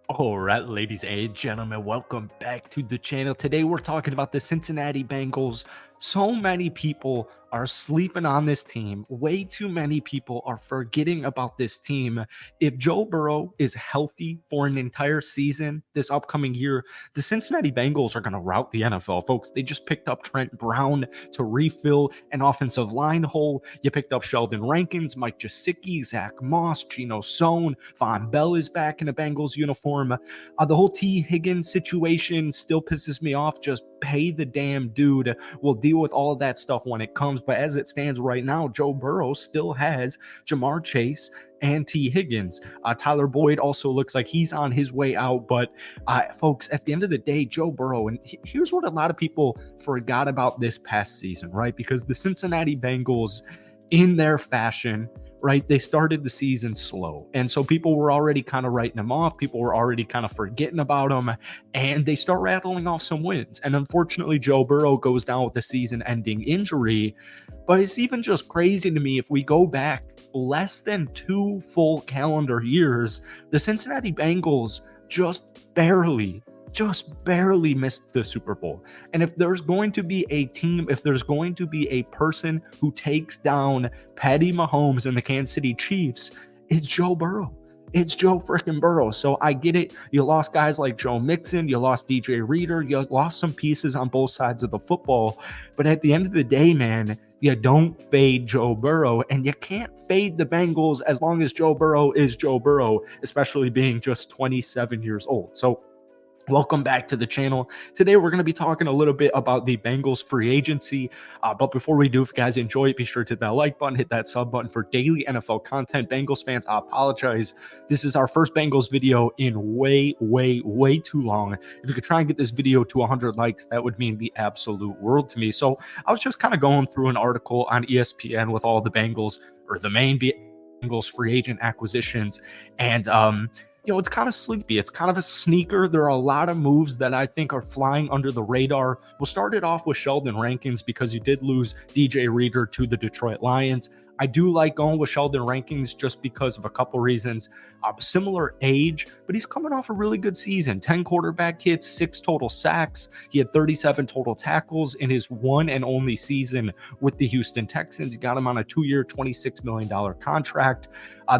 All right, ladies and gentlemen, welcome back to the channel. Today we're talking about the Cincinnati Bengals. So many people are sleeping on this team. Way too many people are forgetting about this team. If Joe Burrow is healthy for an entire season this upcoming year, the Cincinnati Bengals are going to rout the NFL, folks. They just picked up Trent Brown to refill an offensive line hole. You picked up Sheldon Rankins, Mike Gesicki, Zach Moss, Geno Sohn, Von Bell is back in a Bengals uniform. The whole T. Higgins situation still pisses me off. Just pay the damn dude. We'll deal with all of that stuff when it comes. But as it stands right now, Joe Burrow still has Jamar Chase and T. Higgins. Tyler Boyd also looks like he's on his way out. But folks, at the end of the day, Joe Burrow, and here's what a lot of people forgot about this past season, right? Because the Cincinnati Bengals, in their fashion, right, they started the season slow. And so people were already kind of writing them off. People were already kind of forgetting about them. And they start rattling off some wins. And unfortunately, Joe Burrow goes down with a season ending injury. But it's even just crazy to me if we go back less than 2 full calendar years, the Cincinnati Bengals just barely missed the Super Bowl. And if there's going to be a team, if there's going to be a person who takes down Patty Mahomes and the Kansas City Chiefs, it's Joe Burrow. It's Joe freaking Burrow. So I get it. You lost guys like Joe Mixon. You lost DJ Reader. You lost some pieces on both sides of the football. But at the end of the day, man, you don't fade Joe Burrow, and you can't fade the Bengals as long as Joe Burrow is Joe Burrow, especially being just 27 years old. So welcome back to the channel. Today, we're going to be talking a little bit about the Bengals free agency. But before we do, if you guys enjoy it, be sure to hit that like button, hit that sub button for daily NFL content. Bengals fans, I apologize. This is our first Bengals video in way too long. If you could try and get this video to 100 likes, that would mean the absolute world to me. So I was just kind of going through an article on ESPN with all the Bengals, or the main Bengals free agent acquisitions. And, it's kind of sleepy. It's kind of a sneaker. There are a lot of moves that I think are flying under the radar. We'll start it off with Sheldon Rankins because you did lose DJ Reader to the Detroit Lions. I do like going with Sheldon Rankins just because of a couple reasons. Similar age, but he's coming off a really good season. 10 quarterback hits, 6 total sacks. He had 37 total tackles in his one and only season with the Houston Texans. He got him on a 2-year, $26 million contract.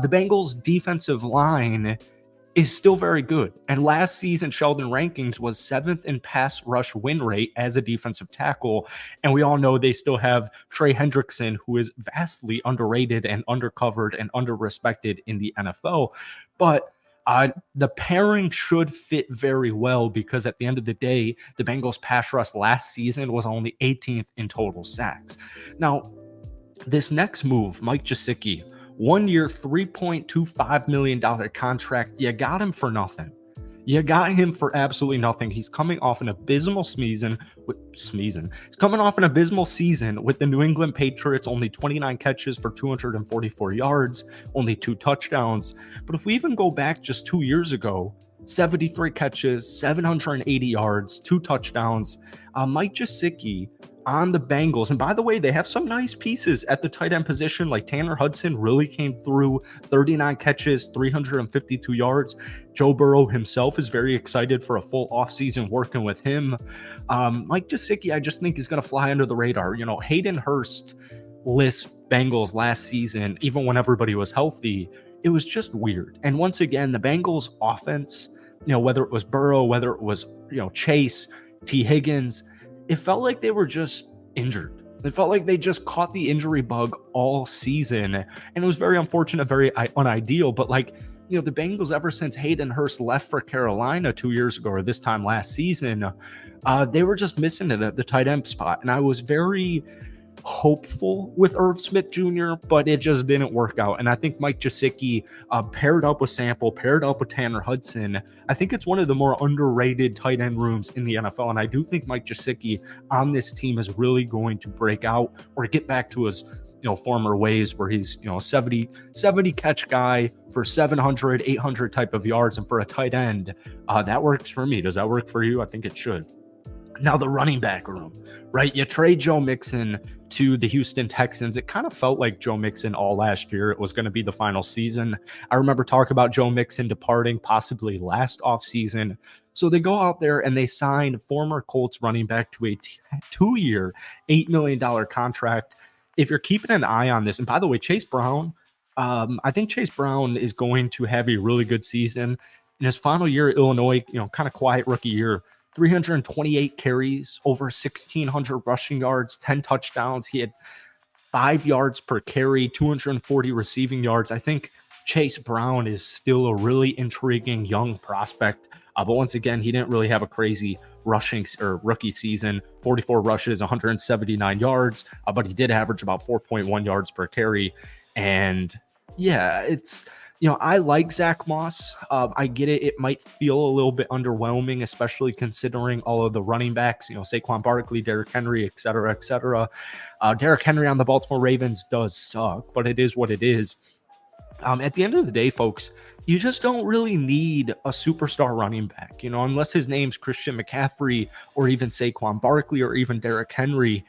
The Bengals defensive line is still very good. And last season, Sheldon Rankins was 7th in pass rush win rate as a defensive tackle. And we all know they still have Trey Hendrickson, who is vastly underrated and undercovered and underrespected in the NFL. But the pairing should fit very well because at the end of the day, the Bengals pass rush last season was only 18th in total sacks. Now, this next move, Mike Gesicki, 1 year, $3.25 million contract. You got him for nothing. You got him for absolutely nothing. He's coming off an abysmal season He's coming off an abysmal season with the New England Patriots, only 29 catches for 244 yards, only 2 touchdowns. But if we even go back just 2 years ago, 73 catches, 780 yards, 2 touchdowns. Mike Gesicki on the Bengals. And by the way, they have some nice pieces at the tight end position, like Tanner Hudson really came through, 39 catches, 352 yards. Joe Burrow himself is very excited for a full offseason working with him. Mike Gesicki, I just think is going to fly under the radar. Hayden Hurst lists Bengals last season, even when everybody was healthy. It was just weird. And once again, the Bengals offense, whether it was Burrow, whether it was, Chase, T. Higgins, it felt like they were just injured. It felt like they just caught the injury bug all season. And it was very unfortunate, very unideal. But the Bengals, ever since Hayden Hurst left for Carolina 2 years ago, or this time last season, they were just missing it at the tight end spot. And I was very hopeful with Irv Smith Jr., but it just didn't work out. And I think Mike Gesicki, paired up with Sample, paired up with Tanner Hudson, I think it's one of the more underrated tight end rooms in the NFL. And I do think Mike Gesicki on this team is really going to break out or get back to his former ways where he's 70 catch guy for 700, 800 type of yards. And for a tight end, that works for me. Does that work for you? I think it should. Now, the running back room, right? You trade Joe Mixon to the Houston Texans. It kind of felt like Joe Mixon all last year. It was going to be the final season. I remember talking about Joe Mixon departing possibly last offseason. So they go out there and they sign former Colts running back to a 2 year, $8 million contract. If you're keeping an eye on this, and by the way, Chase Brown, I think Chase Brown is going to have a really good season. In his final year at Illinois, kind of quiet rookie year, 328 carries, over 1,600 rushing yards, 10 touchdowns. He had 5 yards per carry, 240 receiving yards. I think Chase Brown is still a really intriguing young prospect. But once again, he didn't really have a crazy rushing or rookie season. 44 rushes, 179 yards, but he did average about 4.1 yards per carry. And yeah, I like Zach Moss. I get it. It might feel a little bit underwhelming, especially considering all of the running backs, Saquon Barkley, Derrick Henry, et cetera, et cetera. Derrick Henry on the Baltimore Ravens does suck, but it is what it is. At the end of the day, folks, you just don't really need a superstar running back, unless his name's Christian McCaffrey or even Saquon Barkley or even Derrick Henry.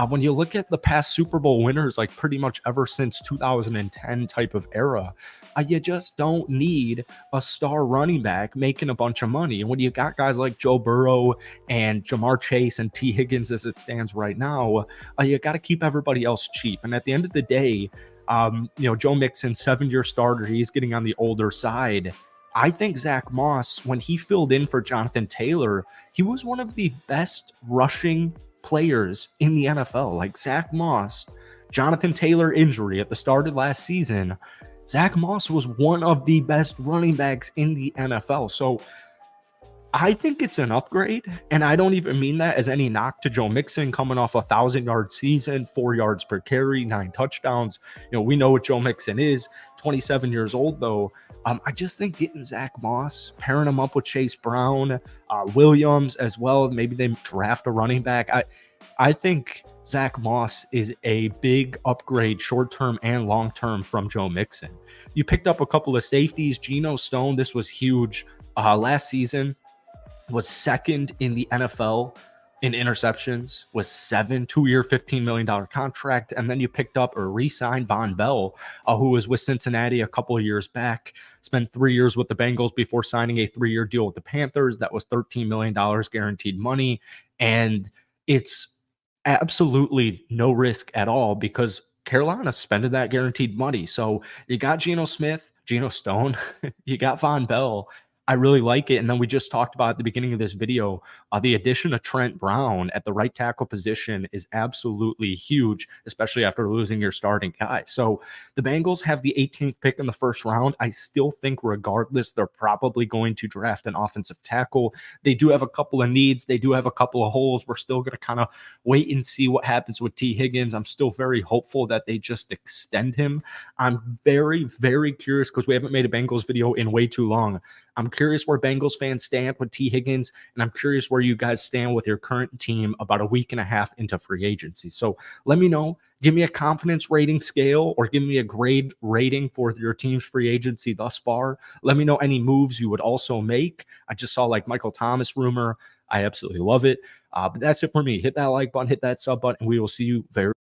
When you look at the past Super Bowl winners, like pretty much ever since 2010 type of era, you just don't need a star running back making a bunch of money. And when you got guys like Joe Burrow and Jamar Chase and T. Higgins as it stands right now, you got to keep everybody else cheap. And at the end of the day, Joe Mixon, 7-year starter, he's getting on the older side. I think Zach Moss, when he filled in for Jonathan Taylor, he was one of the best rushing players in the NFL. Like Zach Moss, Jonathan Taylor injury at the start of last season, Zach Moss was one of the best running backs in the NFL. So I think it's an upgrade, and I don't even mean that as any knock to Joe Mixon coming off a 1,000-yard season, 4 yards per carry, 9 touchdowns. We know what Joe Mixon is, 27 years old, though. I just think getting Zach Moss, pairing him up with Chase Brown, Williams as well, maybe they draft a running back. I think Zach Moss is a big upgrade short-term and long-term from Joe Mixon. You picked up a couple of safeties. Geno Stone, this was huge last season. Was second in the NFL in interceptions, was 2-year, $15 million contract. And then you picked up or re-signed Von Bell, who was with Cincinnati a couple of years back, spent 3 years with the Bengals before signing a 3-year deal with the Panthers. That was $13 million guaranteed money. And it's absolutely no risk at all because Carolina spending that guaranteed money. So you got Geno Stone, you got Von Bell. I really like it. And then we just talked about at the beginning of this video, the addition of Trent Brown at the right tackle position is absolutely huge, especially after losing your starting guy. So the Bengals have the 18th pick in the first round. I still think regardless, they're probably going to draft an offensive tackle. They do have a couple of needs. They do have a couple of holes. We're still going to kind of wait and see what happens with T. Higgins. I'm still very hopeful that they just extend him. I'm very, very curious because we haven't made a Bengals video in way too long. I'm curious where Bengals fans stand with T. Higgins, and I'm curious where you guys stand with your current team about a week and a half into free agency. So let me know. Give me a confidence rating scale or give me a grade rating for your team's free agency thus far. Let me know any moves you would also make. I just saw like Michael Thomas rumor. I absolutely love it. But that's it for me. Hit that like button, hit that sub button, and we will see you very